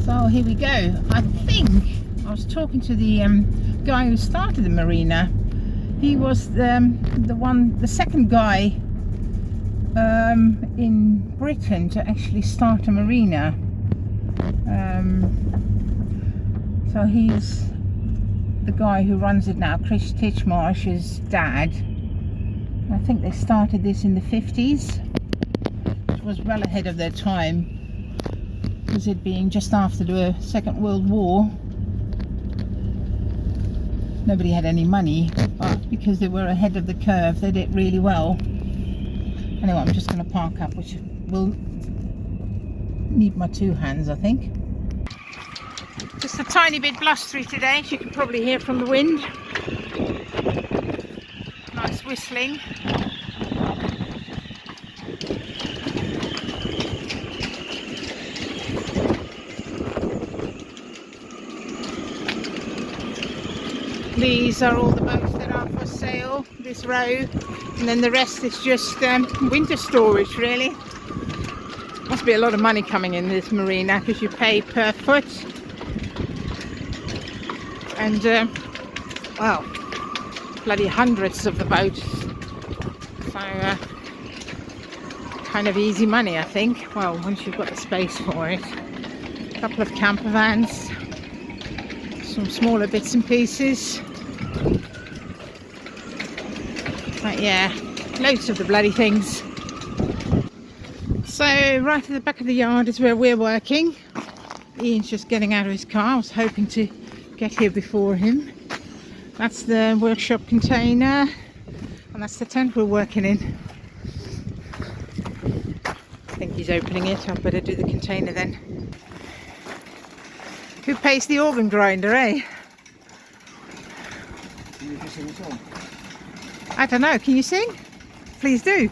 So here we go. I think I was talking to the guy who started the marina. He was the second guy in Britain to actually start a marina. So he's the guy who runs it now, Chris Titchmarsh's dad. I think they started this in the 50s, which was well ahead of their time, because it being just after the Second World War. Nobody had any money, but because they were ahead of the curve, they did really well. Anyway, I'm just going to park up, which will need my two hands, I think. Just a tiny bit blustery today, as you can probably hear from the wind. Nice whistling. These are all the boats that are for sale, this row, and then the rest is just winter storage, really. Must be a lot of money coming in this marina, because you pay per foot. And well, bloody hundreds of the boats, so kind of easy money, I think. Well, once you've got the space for it. A couple of camper vans, some smaller bits and pieces, but yeah, loads of the bloody things. So right at the back of the yard is where we're working. Ian's just getting out of his car. I was hoping to get here before him. That's the workshop container, and that's the tent we're working in. I think he's opening it. I'd better do the container then. Who pays the organ grinder, eh? Can you sing a song? I don't know, can you sing? Please do.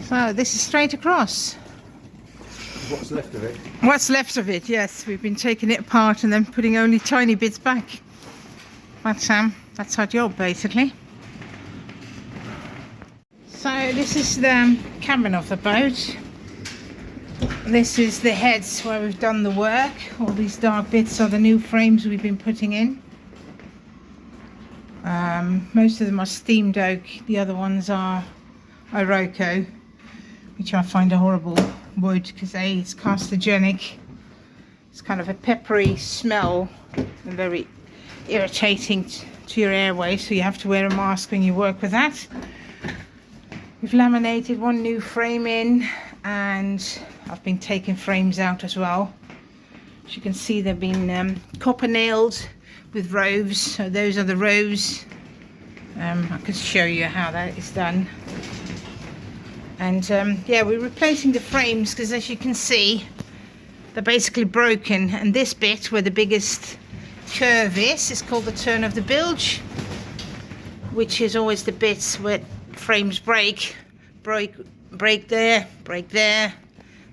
So this is straight across. What's left of it? What's left of it, yes. We've been taking it apart and then putting only tiny bits back. But that's our job, basically. So this is the cabin of the boat. This is the heads where we've done the work. All these dark bits are the new frames we've been putting in. Most of them are steamed oak. The other ones are Iroko, which I find a horrible wood because A, it's carcinogenic. It's kind of a peppery smell and very irritating to your airways, so you have to wear a mask when you work with that. We've laminated one new frame in, and I've been taking frames out as well. As you can see, they've been copper nailed with rows, so those are the rows. I can show you how that is done. And yeah, we're replacing the frames because, as you can see, they're basically broken, and this bit where the biggest curve is called the turn of the bilge, which is always the bits where frames break there, break there.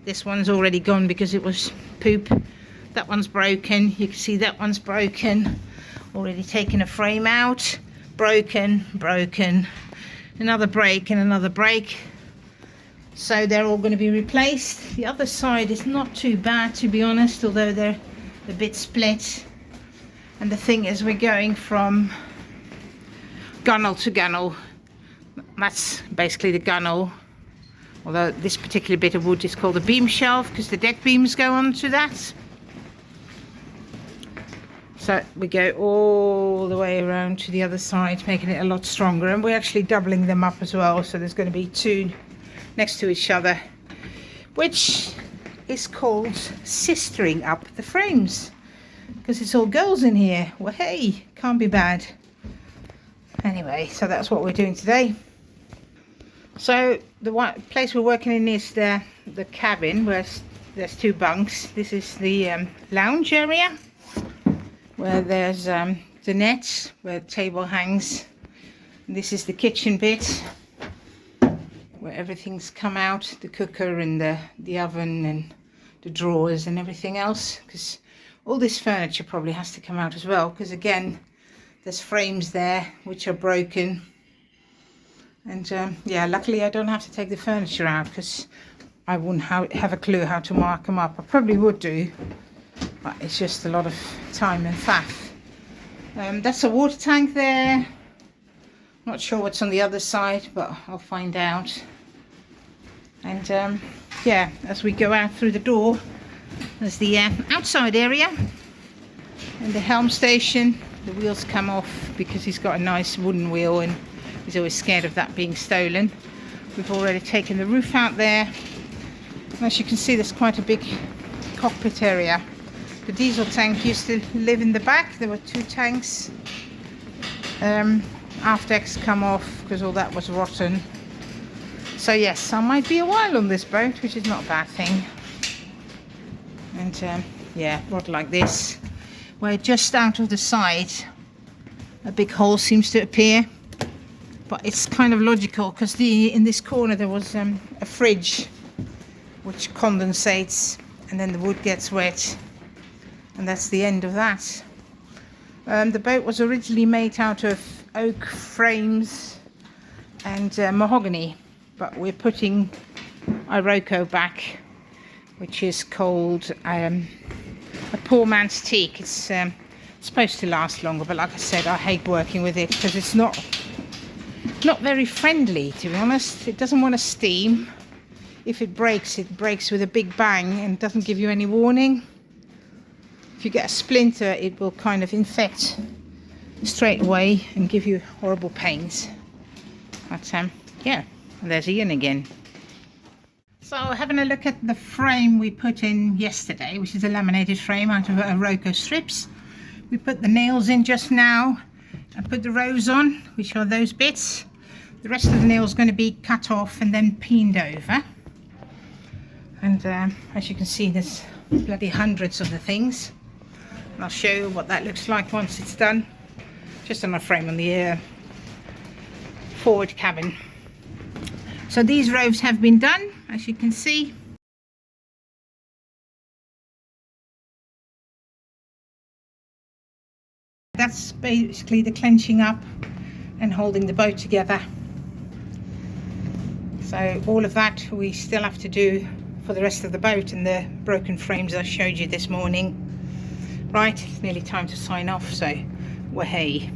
This one's already gone because it was poop. That one's broken. You can see that one's broken. Already taken a frame out. Broken, another break and another break. So they're all going to be replaced. The other side is not too bad, to be honest, although they're a bit split. And the thing is, we're going from gunnel to gunnel. That's basically the gunnel, although this particular bit of wood is called a beam shelf because the deck beams go onto that. So we go all the way around to the other side, making it a lot stronger, and we're actually doubling them up as well, so there's going to be two next to each other, which is called sistering up the frames, because it's all girls in here. Well, hey, can't be bad. Anyway, so that's what we're doing today. So the place we're working in is the cabin, where there's two bunks. This is the lounge area, where there's the net where the table hangs. And this is the kitchen bit, where everything's come out, the cooker and the oven and the drawers and everything else, because all this furniture probably has to come out as well, because again, there's frames there which are broken, And yeah, luckily I don't have to take the furniture out because I wouldn't have a clue how to mark them up. I probably would do, but it's just a lot of time and faff. That's a water tank there. Not sure what's on the other side, but I'll find out. And yeah, as we go out through the door, there's the outside area and the helm station. The wheels come off because he's got a nice wooden wheel and he's always scared of that being stolen. We've already taken the roof out there. And as you can see, there's quite a big cockpit area. The diesel tank used to live in the back. There were 2 tanks. Aft decks come off because all that was rotten. So yes, I might be a while on this boat, which is not a bad thing. And yeah, rod like this, where just out of the side a big hole seems to appear, but it's kind of logical because in this corner there was a fridge which condensates and then the wood gets wet, and that's the end of that. The boat was originally made out of oak frames and mahogany, but we're putting Iroko back, which is called a poor man's teak. It's supposed to last longer, but like I said, I hate working with it because it's not very friendly, to be honest. It doesn't want to steam. If it breaks with a big bang and doesn't give you any warning. If you get a splinter, it will kind of infect straight away and give you horrible pains. But yeah, there's Ian again. So having a look at the frame we put in yesterday, which is a laminated frame out of Iroko strips. We put the nails in just now and put the rows on, which are those bits. The rest of the nails going to be cut off and then peened over. And as you can see, there's bloody hundreds of the things. And I'll show you what that looks like once it's done. Just on a frame on the forward cabin. So these rows have been done, as you can see. That's basically the clenching up and holding the boat together. So all of that we still have to do for the rest of the boat and the broken frames I showed you this morning. Right, it's nearly time to sign off, so wahey.